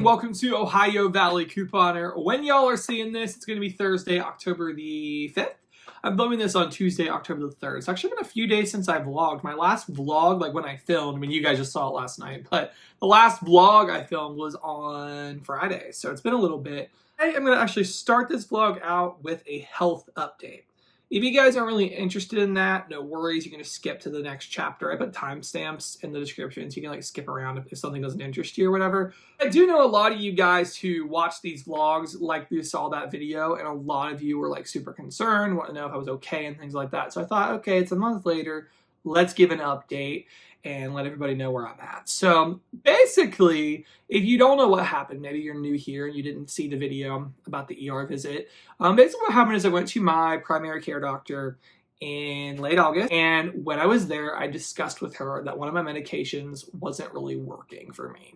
welcome to Ohio Valley Couponer. When y'all are seeing this, it's going to be Thursday, October the 5th. I'm filming this on Tuesday, October the 3rd. It's actually been a few days since I vlogged. My last vlog, like when I filmed, I mean, you guys just saw it last night, but the last vlog I filmed was on Friday, so it's been a little bit. I'm going to actually start this vlog out with a health update. If you guys aren't really interested in that, no worries. You can just skip to the next chapter. I put timestamps in the description so you can like skip around if something doesn't interest you or whatever. I do know a lot of you guys who watch these vlogs like you saw that video, and a lot of you were like super concerned, want to know if I was okay and things like that. So I thought, okay, it's a month later. Let's give an update and let everybody know where I'm at. So basically, if you don't know what happened, maybe you're new here and you didn't see the video about the ER visit. Basically what happened is I went to my primary care doctor in late August, and when I was there, I discussed with her that one of my medications wasn't really working for me.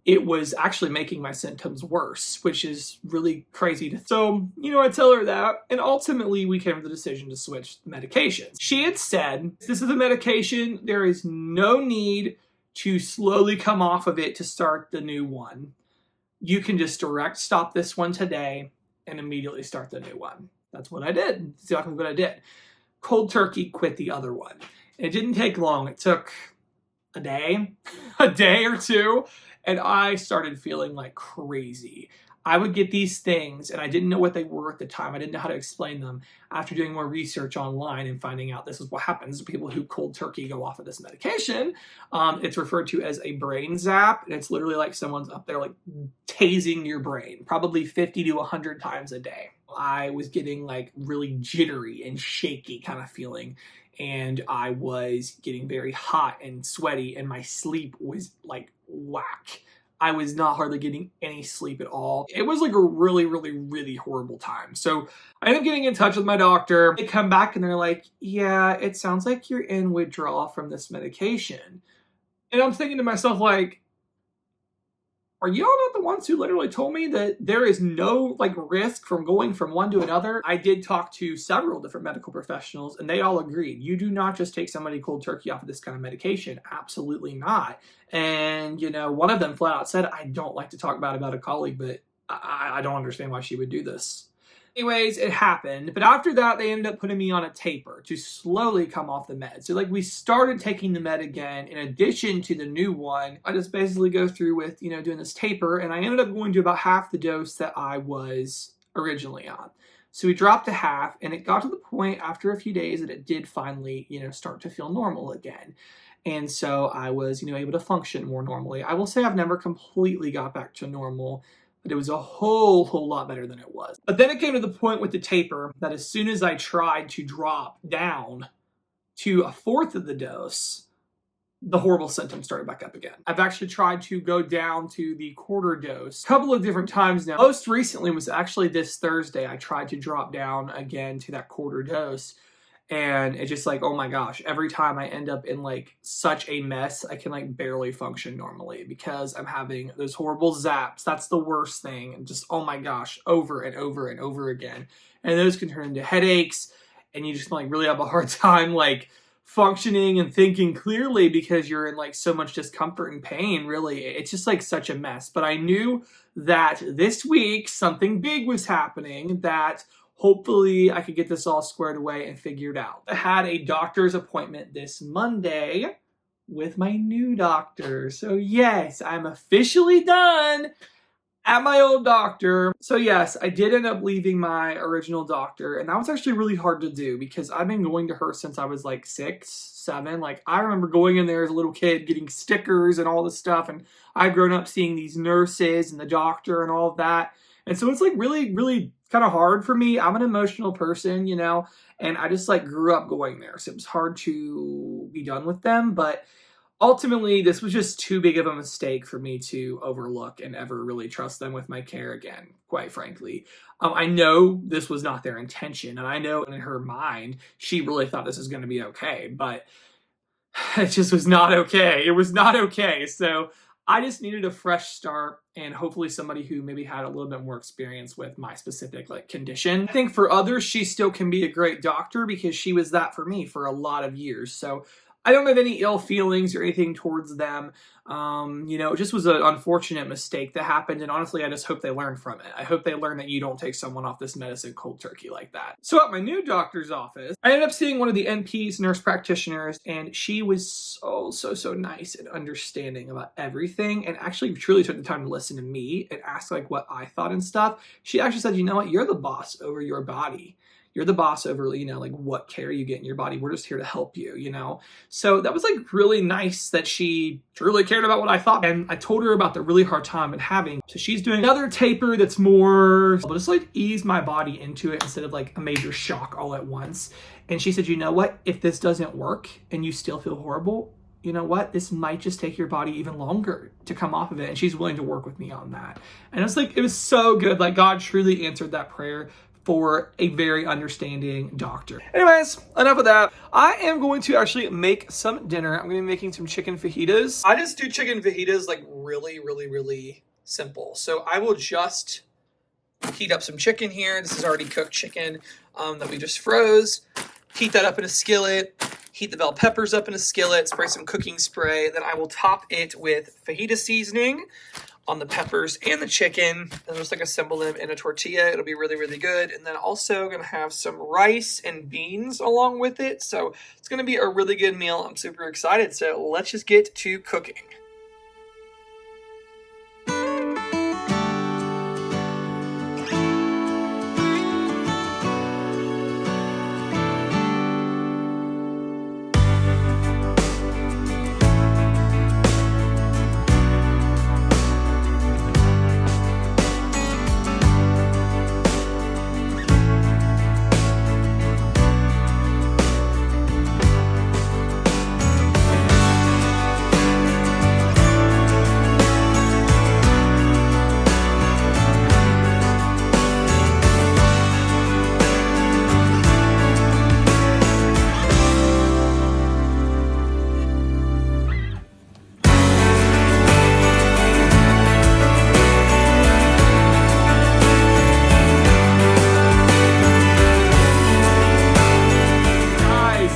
It was actually making my symptoms worse, which is really crazy. So, I tell her that, and ultimately we came to the decision to switch medications. She had said, this is a medication, there is no need to slowly come off of it to start the new one. You can just direct stop this one today and immediately start the new one. That's what I did. That's exactly what I did. Cold turkey quit the other one. And it didn't take long. It took a day or two. And I started feeling like crazy. I would get these things, and I didn't know what they were at the time. I didn't know how to explain them. After doing more research online and finding out this is what happens to people who cold turkey go off of this medication, it's referred to as a brain zap, and it's literally like someone's up there like tasing your brain, probably 50 to 100 times a day. I was getting like really jittery and shaky kind of feeling, and I was getting very hot and sweaty, and my sleep was like whack. I was not hardly getting any sleep at all. It was like a really, really, really horrible time. So I ended up getting in touch with my doctor. They come back and they're like, yeah, it sounds like you're in withdrawal from this medication. And I'm thinking to myself, like, are y'all not the ones who literally told me that there is no like risk from going from one to another? I did talk to several different medical professionals, and they all agreed. You do not just take somebody cold turkey off of this kind of medication. Absolutely not. And, one of them flat out said, I don't like to talk about a colleague, but I don't understand why she would do this. Anyways, it happened. But after that, they ended up putting me on a taper to slowly come off the med. So we started taking the med again in addition to the new one. I just basically go through with, doing this taper. And I ended up going to about half the dose that I was originally on. So we dropped to half, and it got to the point after a few days that it did finally, start to feel normal again. And so I was, able to function more normally. I will say I've never completely got back to normal, but it was a whole lot better than it was. But then it came to the point with the taper that as soon as I tried to drop down to a fourth of the dose, the horrible symptoms started back up again. I've actually tried to go down to the quarter dose a couple of different times now. Most recently was actually this Thursday. I tried to drop down again to that quarter dose. And it's just like, oh my gosh, every time I end up in like such a mess, I can like barely function normally because I'm having those horrible zaps. That's the worst thing. And just, oh my gosh, over and over and over again. And those can turn into headaches, and you just like really have a hard time like functioning and thinking clearly because you're in like so much discomfort and pain. Really, it's just like such a mess. But I knew that this week something big was happening, that hopefully I could get this all squared away and figured out. I had a doctor's appointment this Monday with my new doctor. So yes, I'm officially done at my old doctor. So yes, I did end up leaving my original doctor, and that was actually really hard to do because I've been going to her since I was like 6, 7. Like I remember going in there as a little kid, getting stickers and all this stuff, and I've grown up seeing these nurses and the doctor and all of that. And so it's like really, really kind of hard for me. I'm an emotional person, and I just like grew up going there. So it was hard to be done with them. But ultimately, this was just too big of a mistake for me to overlook and ever really trust them with my care again, quite frankly. I know this was not their intention. And I know in her mind, she really thought this was going to be okay. But it just was not okay. It was not okay. So I just needed a fresh start, and hopefully somebody who maybe had a little bit more experience with my specific condition. I think for others, she still can be a great doctor because she was that for me for a lot of years. So I don't have any ill feelings or anything towards them. It just was an unfortunate mistake that happened, and honestly, I just hope they learn from it. I hope they learn that you don't take someone off this medicine cold turkey like that. So at my new doctor's office, I ended up seeing one of the NPs, nurse practitioners, and she was so nice and understanding about everything, and actually truly took the time to listen to me and ask like what I thought and stuff. She actually said, you know what, you're the boss over your body. You're the boss over, like what care you get in your body. We're just here to help you, So that was like really nice that she truly cared about what I thought. And I told her about the really hard time I'm having. So she's doing another taper that's more, just like ease my body into it instead of like a major shock all at once. And she said, you know what, if this doesn't work and you still feel horrible, you know what, this might just take your body even longer to come off of it. And she's willing to work with me on that. And it's like, it was so good. Like God truly answered that prayer for a very understanding doctor. Anyways, enough of that. I am going to actually make some dinner. I'm going to be making some chicken fajitas. I just do chicken fajitas like really simple. So I will just heat up some chicken here. This is already cooked chicken that we just froze. Heat that up in a skillet. Heat the bell peppers up in a skillet. Spray some cooking spray. Then I will top it with fajita seasoning on the peppers and the chicken, and just like assemble them in a tortilla. It'll be really good. And then also gonna have some rice and beans along with it. So it's gonna be a really good meal. I'm super excited. So let's just get to cooking.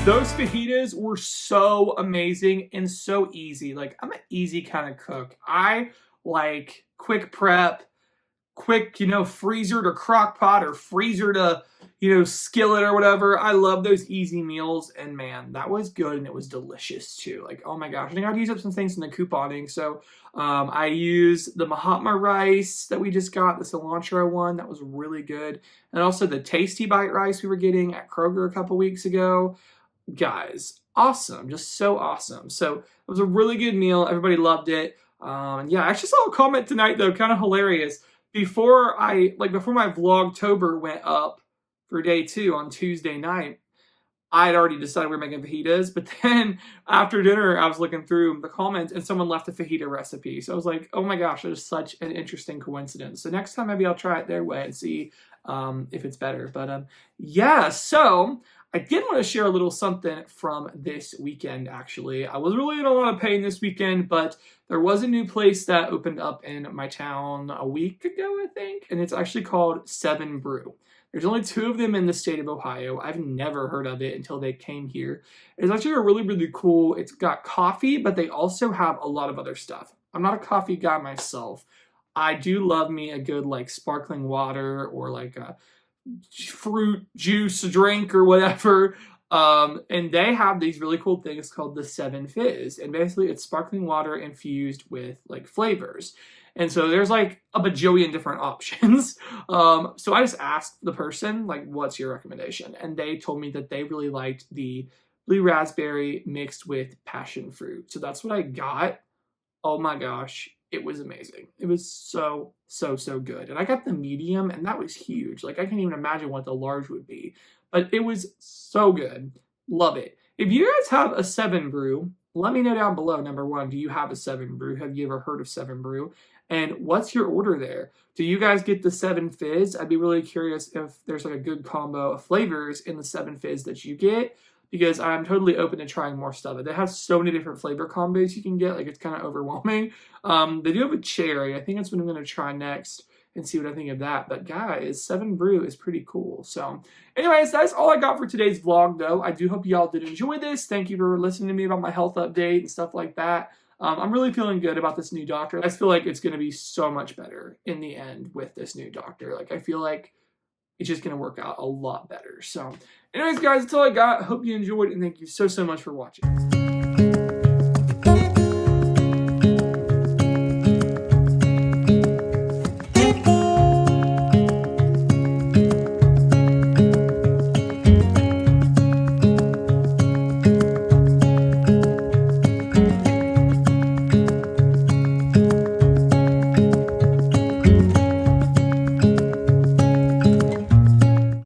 Those fajitas were so amazing and so easy. Like, I'm an easy kind of cook. I like quick prep, quick, freezer to crock pot or freezer to, skillet or whatever. I love those easy meals. And man, that was good. And it was delicious too. Like, oh my gosh, I think I'd use up some things in the couponing. So I used the Mahatma rice that we just got, the cilantro one. That was really good. And also the Tasty Bite rice we were getting at Kroger a couple weeks ago. Guys, awesome. Just so awesome. So it was a really good meal. Everybody loved it. Yeah, I actually saw a comment tonight though, kind of hilarious. Before my Vlogtober went up for day 2 on Tuesday night, I had already decided we were making fajitas, but then after dinner, I was looking through the comments and someone left a fajita recipe. So I was like, oh my gosh, that is such an interesting coincidence. So next time, maybe I'll try it their way and see if it's better. But yeah, so I did want to share a little something from this weekend, actually. I was really in a lot of pain this weekend, but there was a new place that opened up in my town a week ago, I think, and it's actually called 7 Brew. There's only 2 of them in the state of Ohio. I've never heard of it until they came here. It's actually a really cool, it's got coffee, but they also have a lot of other stuff. I'm not a coffee guy myself. I do love me a good like sparkling water or like a fruit juice drink or whatever. And they have these really cool things called the 7 Fizz. And basically it's sparkling water infused with like flavors. And so there's like a bajillion different options. So I just asked the person, like, what's your recommendation? And they told me that they really liked the blue raspberry mixed with passion fruit. So that's what I got. Oh my gosh. It was amazing. It was so good. And I got the medium and that was huge. Like I can't even imagine what the large would be, but it was so good. Love it. If you guys have a 7 Brew, let me know down below. Number 1, do you have a 7 Brew? Have you ever heard of 7 Brew? And what's your order there? Do you guys get the 7 Fizz? I'd be really curious if there's like a good combo of flavors in the 7 Fizz that you get, because I'm totally open to trying more stuff. They have so many different flavor combos you can get, like it's kind of overwhelming. They do have a cherry. I think that's what I'm going to try next. and see what I think of that. But guys, 7 Brew is pretty cool. So anyways, that's all I got for today's vlog, though. I do hope y'all did enjoy this. Thank you for listening to me about my health update and stuff like that. I'm really feeling good about this new doctor. I feel like it's going to be so much better in the end with this new doctor. Like, I feel like it's just going to work out a lot better. So anyways, guys, that's all I got. Hope you enjoyed, and thank you so much for watching.